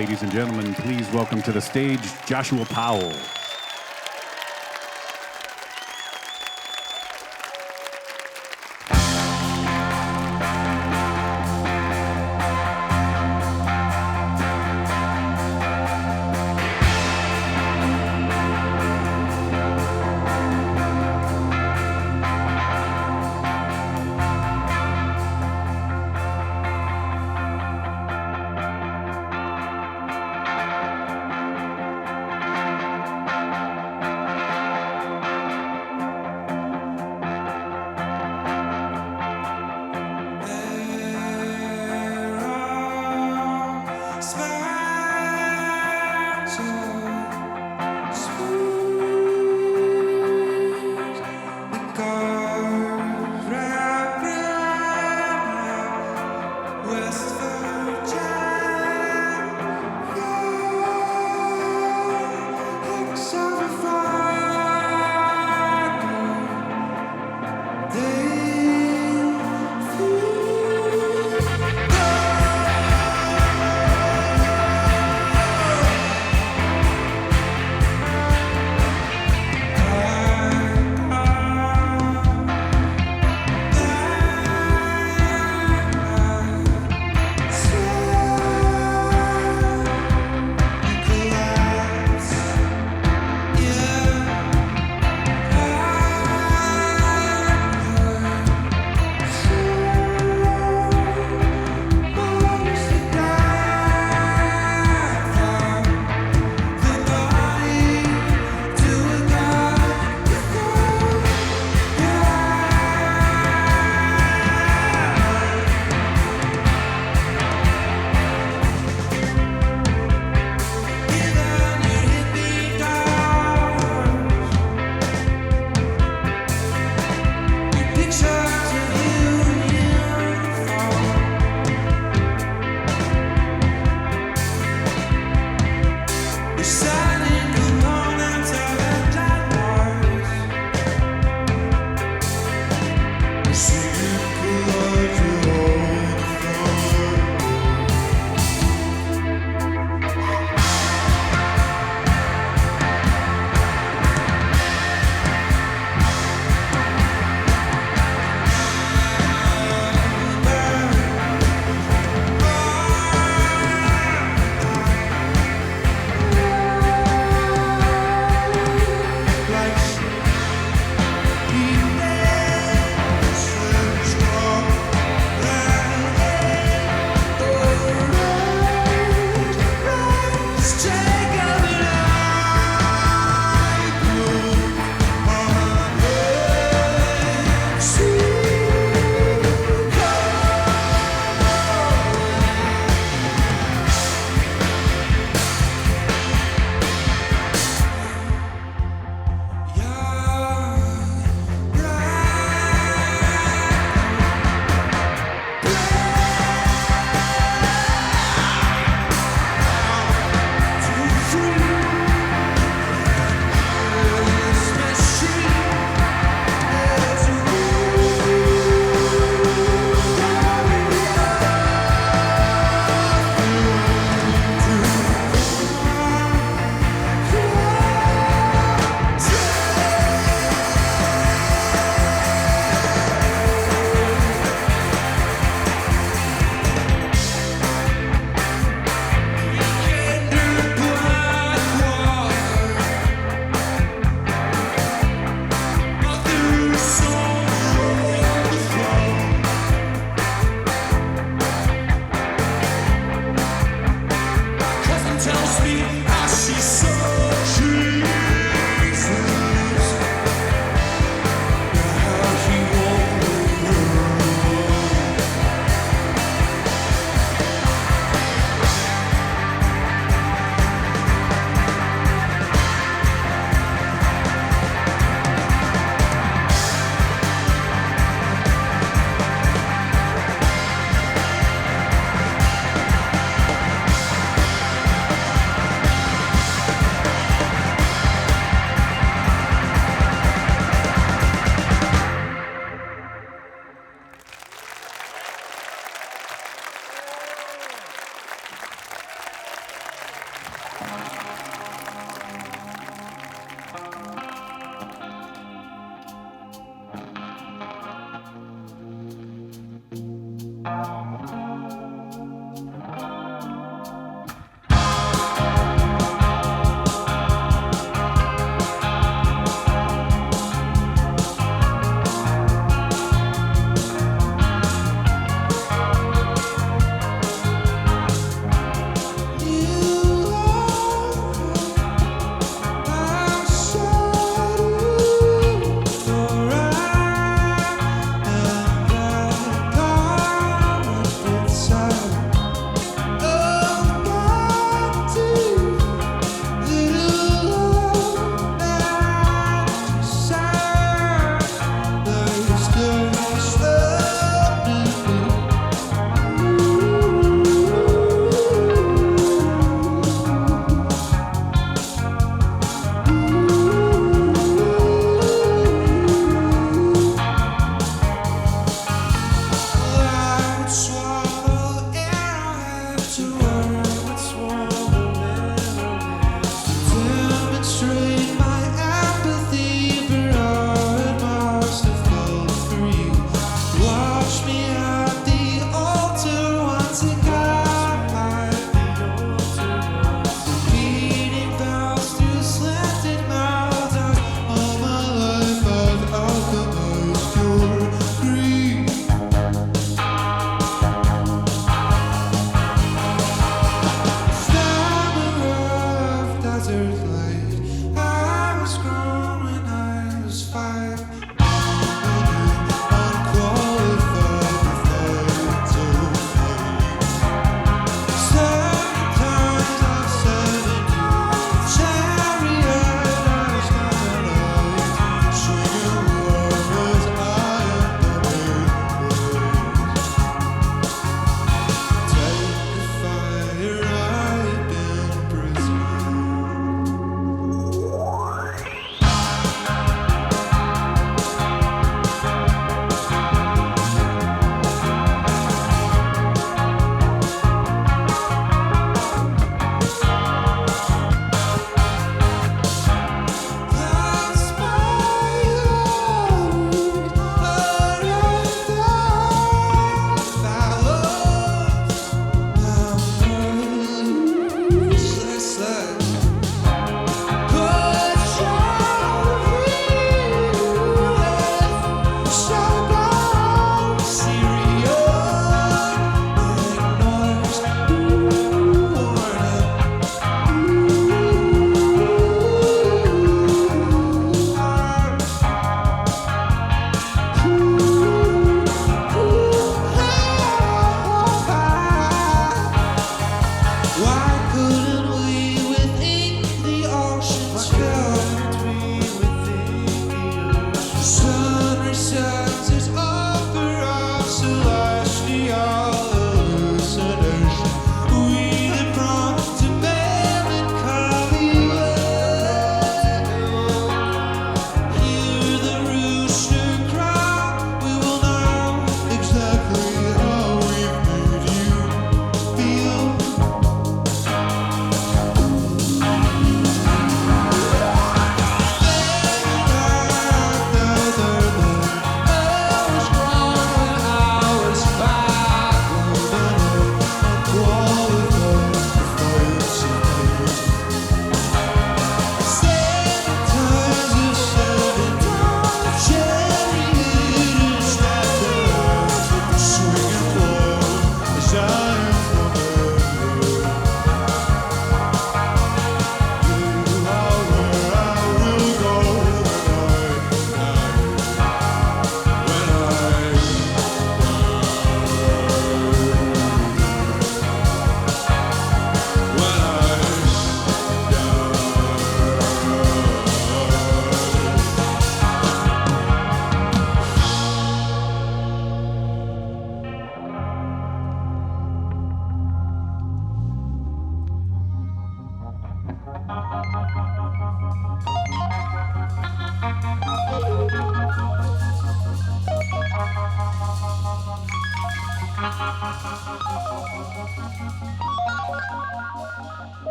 ladies and gentlemen, please welcome to the stage Joshua Powell.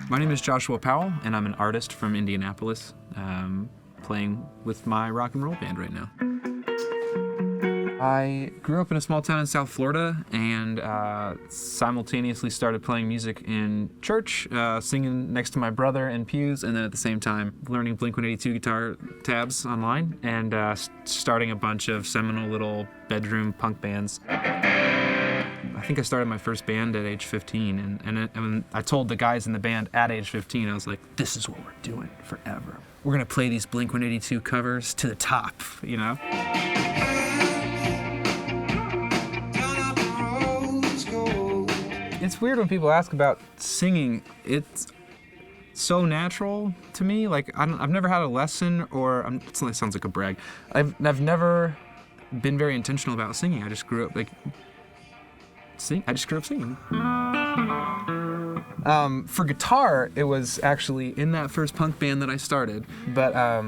My name is Joshua Powell, and I'm an artist from Indianapolis, playing with my rock and roll band right now. I grew up in a small town in South Florida and simultaneously started playing music in church, singing next to my brother in pews, and then at the same time learning Blink-182 guitar tabs online and starting a bunch of seminal little bedroom punk bands. I think I started my first band at age 15, and I told the guys in the band at age 15, I was like, this is what we're doing forever. We're gonna play these Blink-182 covers to the top, you know? It's weird when people ask about singing. It's so natural to me. Like, I've never had a lesson, or it sounds like a brag. I've never been very intentional about singing. I just grew up singing. For guitar, it was actually in that first punk band that I started, but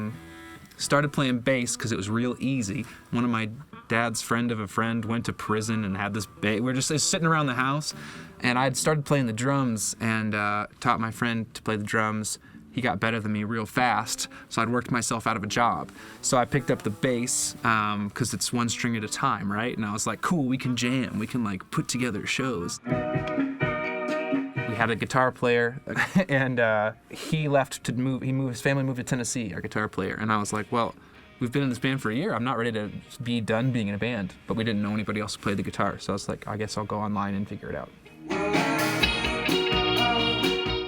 started playing bass because it was real easy. One of my dad's friend of a friend went to prison and had this bass. We were just sitting around the house, and I'd started playing the drums and taught my friend to play the drums. He got better than me real fast, so I'd worked myself out of a job. So I picked up the bass, because it's one string at a time, right? And I was like, cool, we can jam, we can like put together shows. We had a guitar player, and he left to move, his family moved to Tennessee, our guitar player. And I was like, well, we've been in this band for a year, I'm not ready to be done being in a band. But we didn't know anybody else who played the guitar, so I was like, I guess I'll go online and figure it out.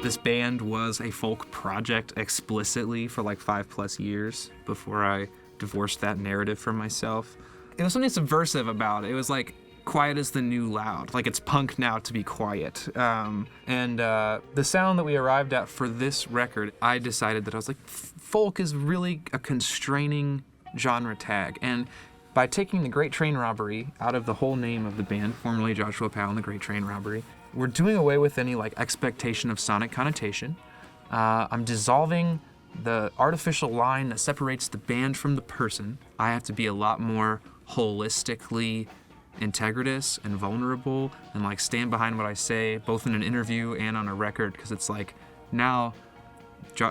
This band was a folk project explicitly for like 5+ years before I divorced that narrative from myself. It was something subversive about it. It was like quiet is the new loud. Like, it's punk now to be quiet. The sound that we arrived at for this record, I decided that I was like, folk is really a constraining genre tag. And by taking the Great Train Robbery out of the whole name of the band, formerly Joshua Powell and the Great Train Robbery, we're doing away with any like expectation of sonic connotation. I'm dissolving the artificial line that separates the band from the person. I have to be a lot more holistically integritous and vulnerable and like stand behind what I say, both in an interview and on a record, because it's like now,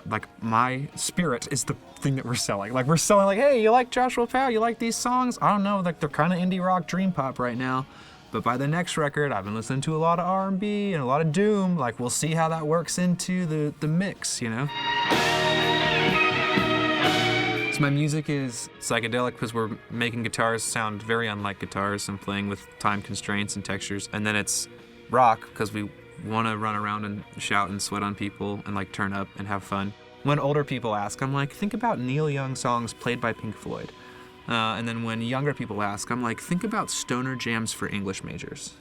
like, my spirit is the thing that we're selling. Like, we're selling like, hey, you like Joshua Powell? You like these songs? I don't know, like they're kind of indie rock dream pop right now. But by the next record, I've been listening to a lot of R&B and a lot of doom. Like, we'll see how that works into the mix, you know? So my music is psychedelic because we're making guitars sound very unlike guitars and playing with time constraints and textures. And then it's rock because we want to run around and shout and sweat on people and like turn up and have fun. When older people ask, I'm like, think about Neil Young songs played by Pink Floyd. And then when younger people ask, I'm like, think about stoner jams for English majors.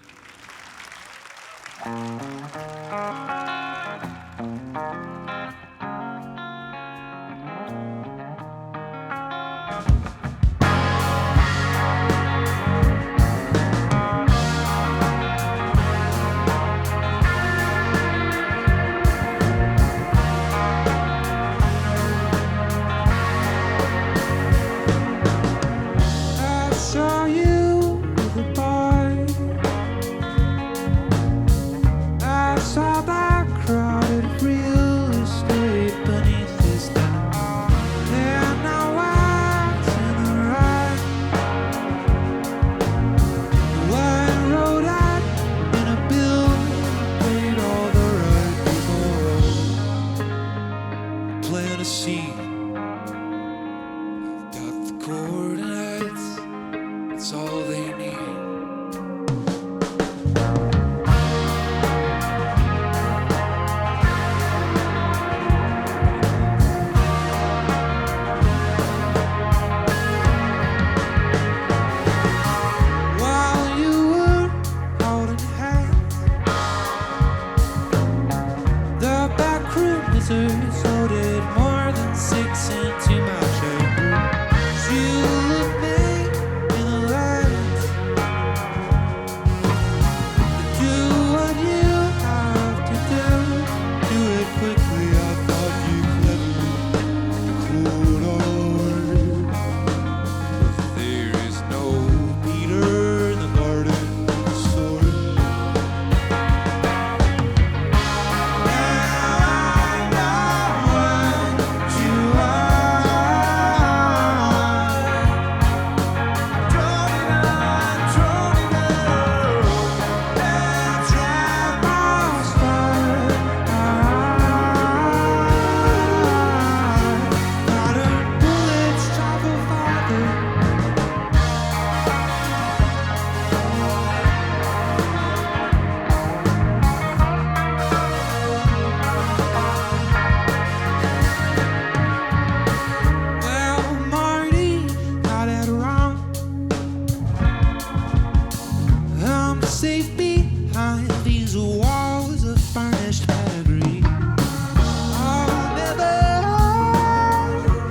safe behind these walls of furnished pedigree. I'll never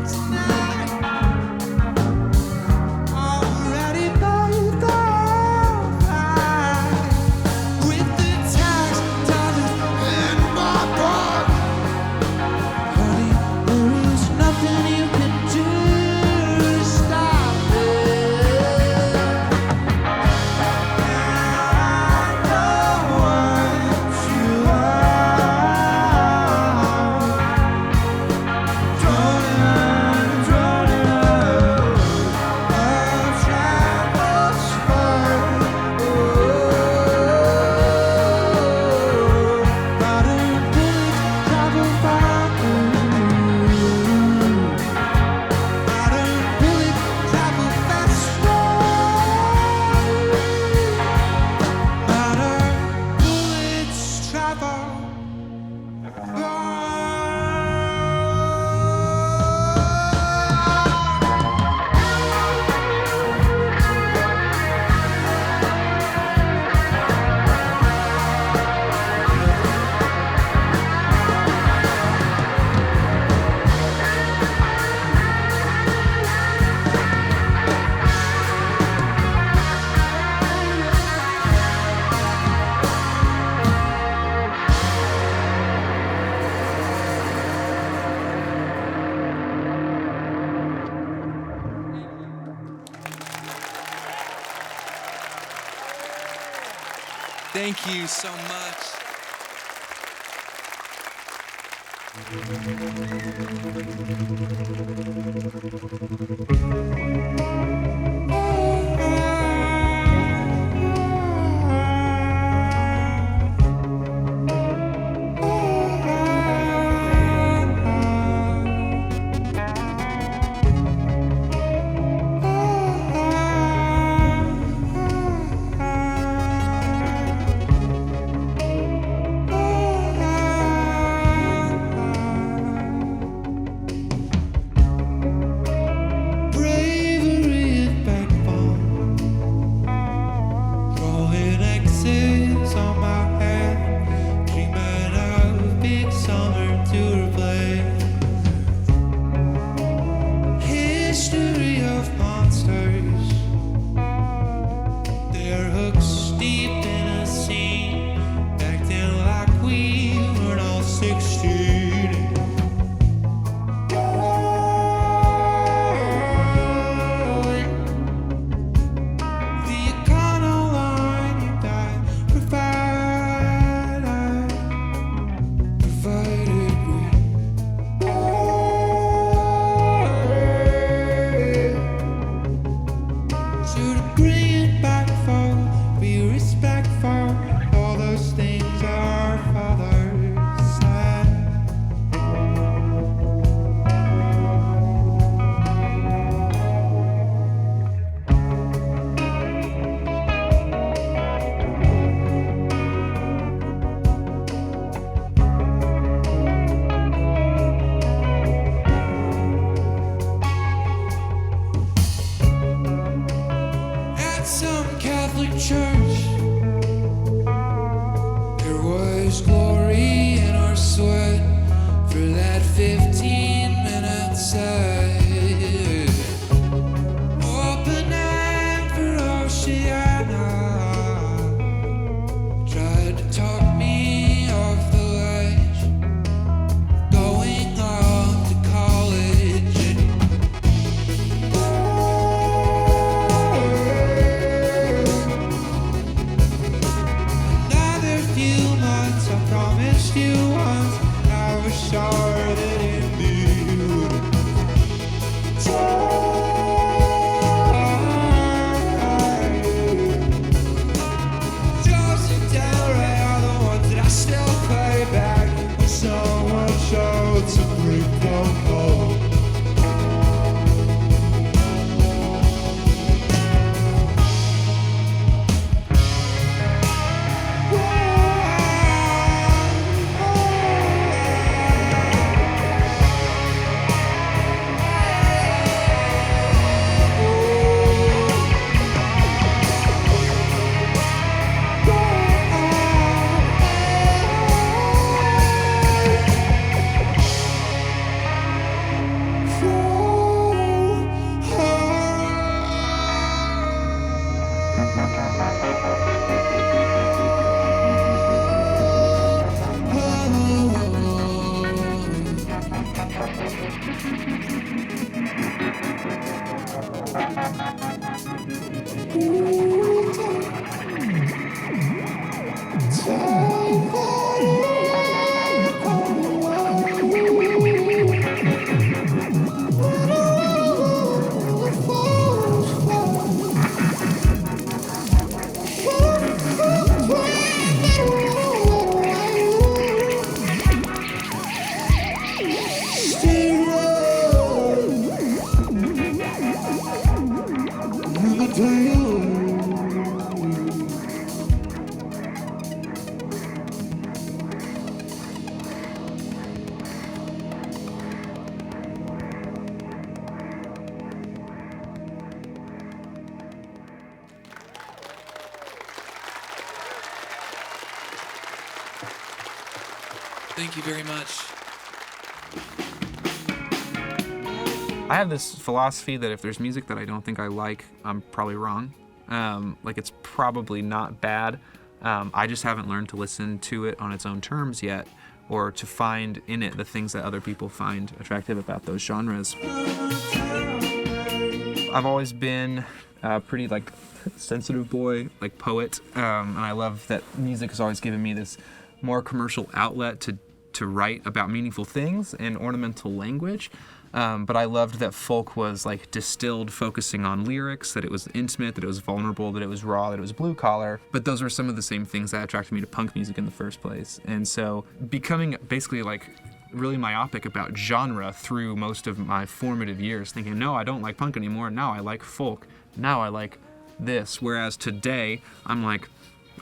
tonight. Already paid the price with the tax dollars in my pocket. Honey, there is nothing you can do to stop it. Thank you so much. Thank you very much. I have this philosophy that if there's music that I don't think I like, I'm probably wrong. Like it's probably not bad. I just haven't learned to listen to it on its own terms yet, or to find in it the things that other people find attractive about those genres. I've always been a pretty like sensitive boy, like poet, and I love that music has always given me this more commercial outlet to write about meaningful things and ornamental language. But I loved that folk was like distilled, focusing on lyrics, that it was intimate, that it was vulnerable, that it was raw, that it was blue collar. But those were some of the same things that attracted me to punk music in the first place. And so becoming basically like really myopic about genre through most of my formative years, thinking, no, I don't like punk anymore. Now I like folk. Now I like this. Whereas today, I'm like,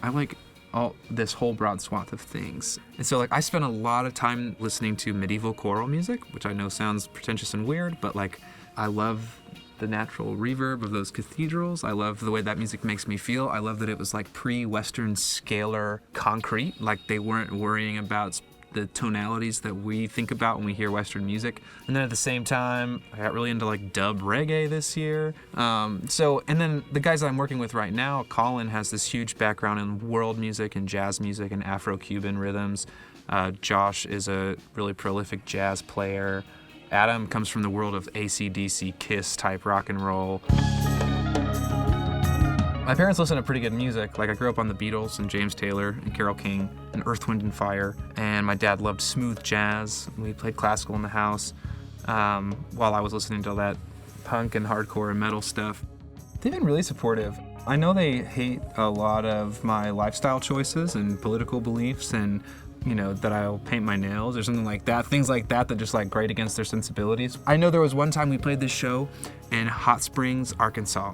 I like all this whole broad swath of things. And so like I spent a lot of time listening to medieval choral music, which I know sounds pretentious and weird, but like I love the natural reverb of those cathedrals. I love the way that music makes me feel. I love that it was like pre-Western scalar concrete, like they weren't worrying about the tonalities that we think about when we hear Western music. And then at the same time, I got really into like dub reggae this year. And then the guys that I'm working with right now, COLIN has this huge background in world music and jazz music and Afro-Cuban rhythms. Josh is a really prolific jazz player. Adam comes from the world of AC/DC, Kiss type rock and roll. My parents listen to pretty good music. Like I grew up on the Beatles and James Taylor and Carole King and Earth, Wind and Fire. And my dad loved smooth jazz. We played classical in the house while I was listening to all that punk and hardcore and metal stuff. They've been really supportive. I know they hate a lot of my lifestyle choices and political beliefs and, you know, that I'll paint my nails or something like that. Things like that just like grate against their sensibilities. I know there was one time we played this show in Hot Springs, Arkansas.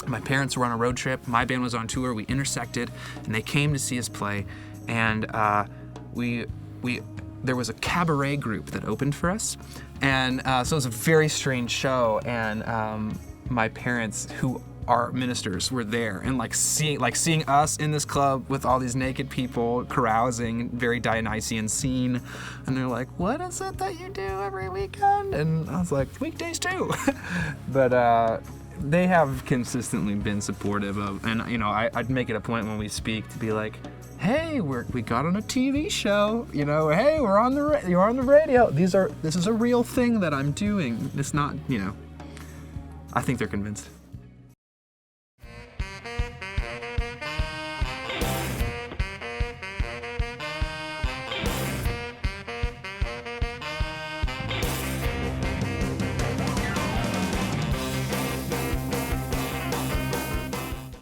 My parents were on a road trip, my band was on tour, we intersected, and they came to see us play, and there was a cabaret group that opened for us, and so it was a very strange show, and my parents, who are ministers, were there, and seeing us in this club with all these naked people carousing, very Dionysian scene, and they're like, what is it that you do every weekend? And I was like, weekdays too. But they have consistently been supportive of, and you know, I'd make it a point when we speak to be like, hey, we got on a TV show, you know, hey, you're on the radio. This is a real thing that I'm doing. It's not, you know, I think they're convinced.